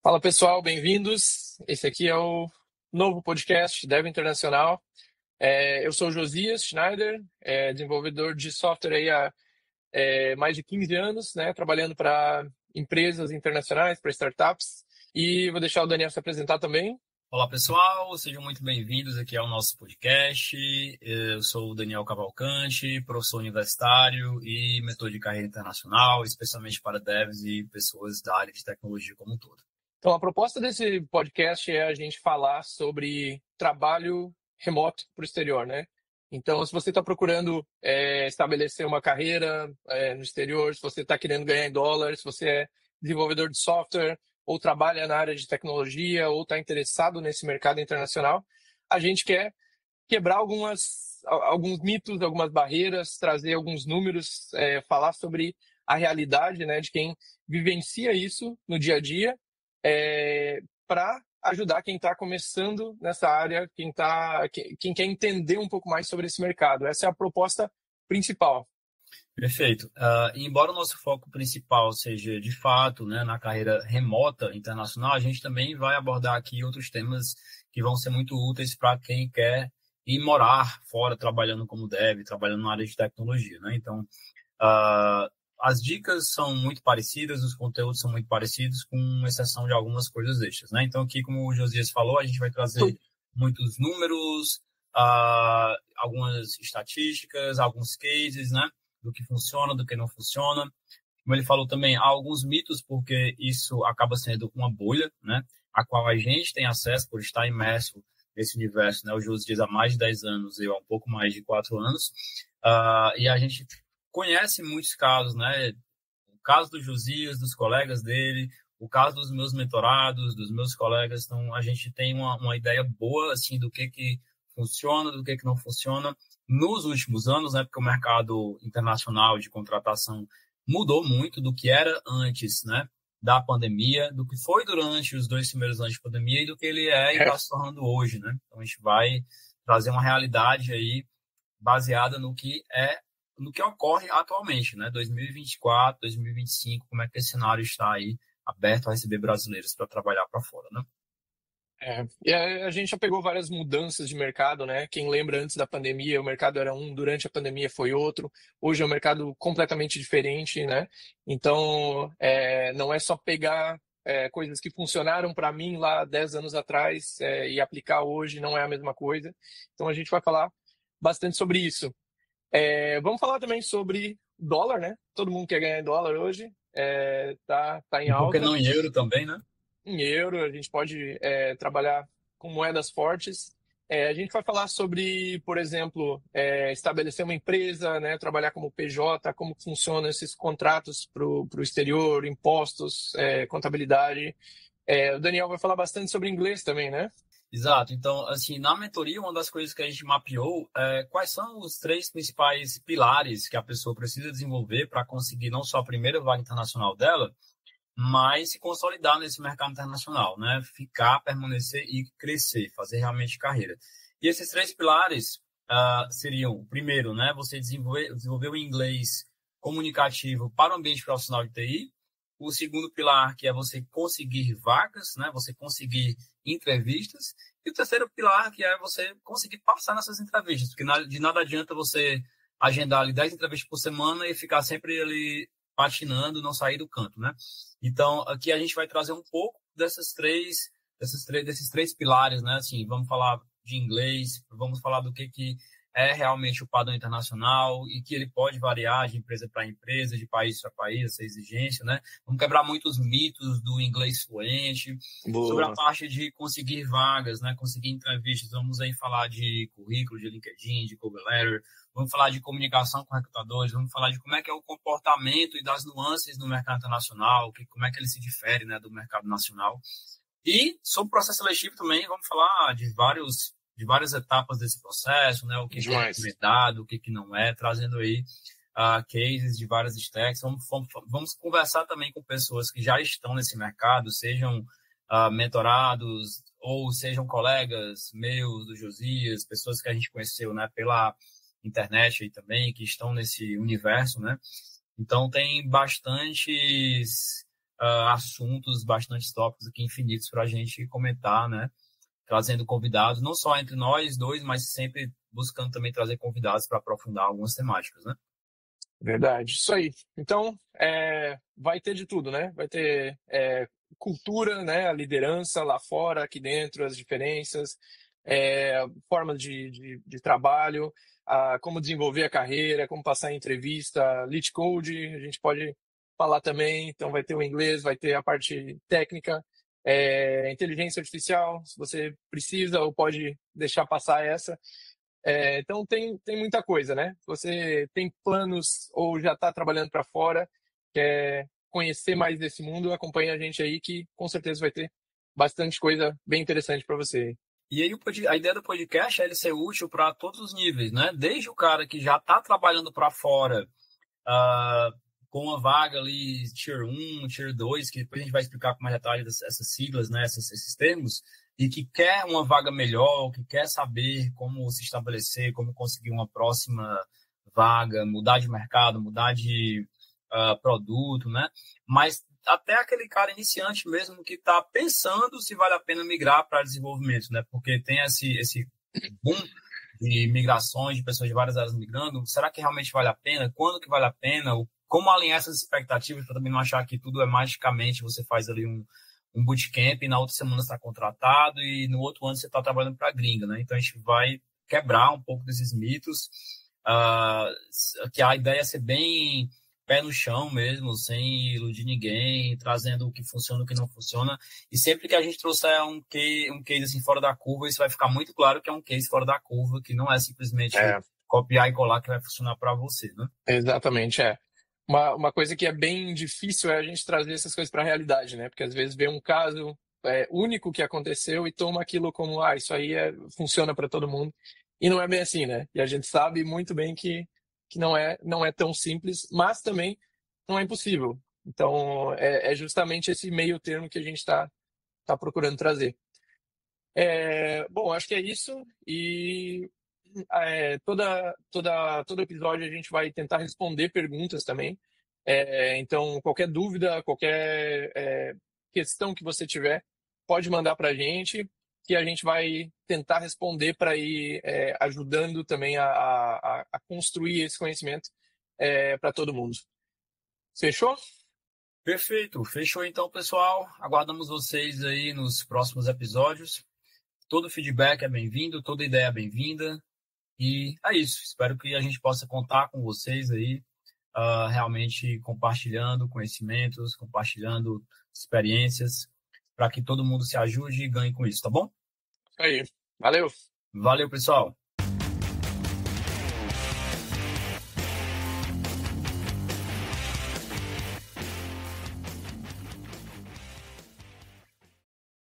Fala pessoal, bem-vindos. Esse aqui é o novo podcast Dev Internacional. Eu sou o Josias Schneider, desenvolvedor de software aí há mais de 15 anos, né, trabalhando para empresas internacionais, para startups. E vou deixar o Daniel se apresentar também. Olá pessoal, sejam muito bem-vindos aqui ao nosso podcast. Eu sou o Daniel Cavalcante, professor universitário e mentor de carreira internacional, especialmente para devs e pessoas da área de tecnologia como um todo. Então, a proposta desse podcast é a gente falar sobre trabalho remoto para o exterior, né? Então, se você está procurando estabelecer uma carreira no exterior, se você está querendo ganhar em dólar, se você é desenvolvedor de software, ou trabalha na área de tecnologia, ou está interessado nesse mercado internacional, a gente quer quebrar alguns mitos, algumas barreiras, trazer alguns números, falar sobre a realidade, né, de quem vivencia isso no dia a dia, para ajudar quem está começando nessa área, quem quer entender um pouco mais sobre esse mercado. Essa é a proposta principal. Perfeito. Embora o nosso foco principal seja, de fato, né, na carreira remota internacional, a gente também vai abordar aqui outros temas que vão ser muito úteis para quem quer ir morar fora, trabalhando como dev, trabalhando na área de tecnologia, né? Então, as dicas são muito parecidas, os conteúdos são muito parecidos, com exceção de algumas coisas extras, né? Então, aqui, como o Josias falou, a gente vai trazer muitos números, algumas estatísticas, alguns cases, né? Do que funciona, do que não funciona. Como ele falou também, há alguns mitos, porque isso acaba sendo uma bolha, né? A qual a gente tem acesso por estar imerso nesse universo, né? O Josias há mais de 10 anos, eu há um pouco mais de 4 anos. E a gente conhece muitos casos, né? O caso do Josias, dos colegas dele, o caso dos meus mentorados, dos meus colegas. Então, a gente tem uma ideia boa, assim, do que funciona, do que não funciona nos últimos anos, né? Porque o mercado internacional de contratação mudou muito do que era antes, né? Da pandemia, do que foi durante os 2 primeiros anos de pandemia e do que ele é e está se tornando hoje, né? Então, a gente vai trazer uma realidade aí baseada no que ocorre atualmente, né? 2024, 2025, como é que esse cenário está aí aberto a receber brasileiros para trabalhar para fora, né? E a gente já pegou várias mudanças de mercado, né? Quem lembra antes da pandemia, o mercado era um, durante a pandemia foi outro. Hoje é um mercado completamente diferente, né? Então, não é só pegar coisas que funcionaram para mim lá 10 anos atrás e aplicar hoje, não é a mesma coisa. Então, a gente vai falar bastante sobre isso. Vamos falar também sobre dólar, né? Todo mundo quer ganhar em dólar hoje, tá em E por que alta não em euro também, né? em euro, a gente pode trabalhar com moedas fortes. A gente vai falar sobre, por exemplo, estabelecer uma empresa, né, trabalhar como PJ, como funcionam esses contratos para o exterior, impostos, contabilidade. O Daniel vai falar bastante sobre inglês também, né? Exato. Então, assim, na mentoria, uma das coisas que a gente mapeou é quais são os 3 principais pilares que a pessoa precisa desenvolver para conseguir não só a primeira vaga internacional dela, mas se consolidar nesse mercado internacional, né? Ficar, permanecer e crescer, fazer realmente carreira. E esses 3 pilares seriam, o primeiro, né? Você desenvolver o inglês comunicativo para o ambiente profissional de TI. O segundo pilar, que é você conseguir vagas, né? Você conseguir entrevistas. E o terceiro pilar, que é você conseguir passar nessas entrevistas, porque de nada adianta você agendar ali 10 entrevistas por semana e ficar sempre ali patinando, não sair do canto, né? Então, aqui a gente vai trazer um pouco desses três pilares, né? Assim, vamos falar de inglês, vamos falar do que é realmente o padrão internacional e que ele pode variar de empresa para empresa, de país para país, essa exigência, né? Vamos quebrar muitos mitos do inglês fluente, sobre a Boa. parte de conseguir vagas, né? Conseguir entrevistas. Vamos aí falar de currículo, de LinkedIn, de cover letter, vamos falar de comunicação com recrutadores, vamos falar de como é que é o comportamento e das nuances no mercado internacional, como é que ele se difere, né, do mercado nacional. E sobre o processo seletivo também, vamos falar de várias etapas desse processo, né, o que é Demais. recomendado, o que não é, trazendo aí cases de várias stacks. Vamos conversar também com pessoas que já estão nesse mercado, sejam mentorados ou sejam colegas meus, do Josias, pessoas que a gente conheceu, né, pela internet aí também, que estão nesse universo, né? Então tem bastantes assuntos, bastante tópicos aqui infinitos para a gente comentar, né? Trazendo convidados, não só entre nós dois, mas sempre buscando também trazer convidados para aprofundar algumas temáticas, né? Verdade, isso aí. Então, vai ter de tudo, né? Vai ter cultura, né? A liderança lá fora, aqui dentro, as diferenças, formas de trabalho, como desenvolver a carreira, como passar em entrevista, lead code, a gente pode falar também. Então, vai ter o inglês, vai ter a parte técnica, inteligência artificial, se você precisa ou pode deixar passar essa. Então tem muita coisa, né? Você tem planos ou já está trabalhando para fora, quer conhecer mais desse mundo, acompanha a gente aí que com certeza vai ter bastante coisa bem interessante para você. E aí a ideia do podcast é ele ser útil para todos os níveis, né? Desde o cara que já está trabalhando para fora, com uma vaga ali, Tier 1, Tier 2, que depois a gente vai explicar com mais detalhes essas siglas, né? Esses termos, e que quer uma vaga melhor, que quer saber como se estabelecer, como conseguir uma próxima vaga, mudar de mercado, mudar de produto, né? Mas até aquele cara iniciante mesmo que está pensando se vale a pena migrar para desenvolvimento, né? Porque tem esse boom de migrações, de pessoas de várias áreas migrando. Será que realmente vale a pena? Quando que vale a pena? Como alinhar essas expectativas para também não achar que tudo é magicamente, você faz ali um bootcamp e na outra semana você está contratado e no outro ano você está trabalhando para a gringa, né? Então a gente vai quebrar um pouco desses mitos, que a ideia é ser bem pé no chão mesmo, sem iludir ninguém, trazendo o que funciona, o que não funciona. E sempre que a gente trouxer um case assim fora da curva, isso vai ficar muito claro que é um case fora da curva, que não é simplesmente copiar e colar que vai funcionar para você, né? Exatamente, é. Uma coisa que é bem difícil é a gente trazer essas coisas para a realidade, né? Porque às vezes vê um caso único que aconteceu e toma aquilo como, isso aí funciona para todo mundo. E não é bem assim, né? E a gente sabe muito bem que não é tão simples, mas também não é impossível. Então, é justamente esse meio termo que a gente tá procurando trazer. Bom, acho que é isso. E todo episódio a gente vai tentar responder perguntas também. Então, qualquer dúvida, qualquer questão que você tiver, pode mandar para a gente, que a gente vai tentar responder para ir ajudando também a construir esse conhecimento para todo mundo. Fechou? Perfeito. Fechou então, pessoal. Aguardamos vocês aí nos próximos episódios. Todo feedback é bem-vindo, toda ideia é bem-vinda. E é isso. Espero que a gente possa contar com vocês aí, realmente compartilhando conhecimentos, compartilhando experiências, para que todo mundo se ajude e ganhe com isso, tá bom? Aí. Valeu! Valeu, pessoal!